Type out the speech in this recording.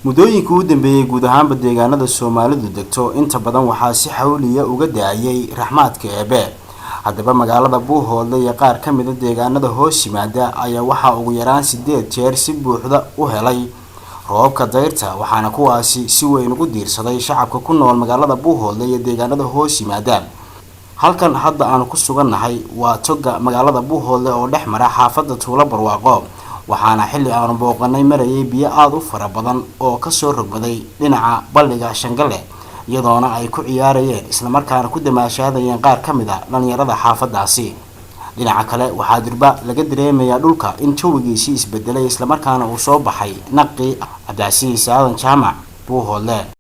muddooyinkii u dambeeyay guud ahaanba deegaanada Soomaalidu degto inta badan waxaa si xawliya uga daayay raxmaadka Eebe. haddaba magaalada Buuhoodle iyo qaar ka mid ah deegaanada hoos yimaada ayaa waxa ugu yaraan 8 jeer si buuxda u helay roobka dayrta, waxaana kuwaasi si weyn ugu diirsaday shacabka ku nool magaalada Buuhoodle iyo deegaanada hoos yimaada. halkan hadda aan ku sugannahay waa toga magaalada Buuhoodle oo dhex mara xaafadda Tuulo Barwaaqo, waxaana xilli aan booqanay marayay biyo aad u fara badan oo ka soo rogmaday dhinaca balliga Shangale, iyadoona ay ku ciyaarayeen isla markaana ku damaashaadayeen qaar ka mid ah dhalinyarada xaafadaasi. dhinaca kale waxaa dirba laga dareemayaa dhulka in jawigiisii isbedelay isla markaana uu soo baxay naqi Cabdicasiis Aadan Jaamac, Buuhoodle.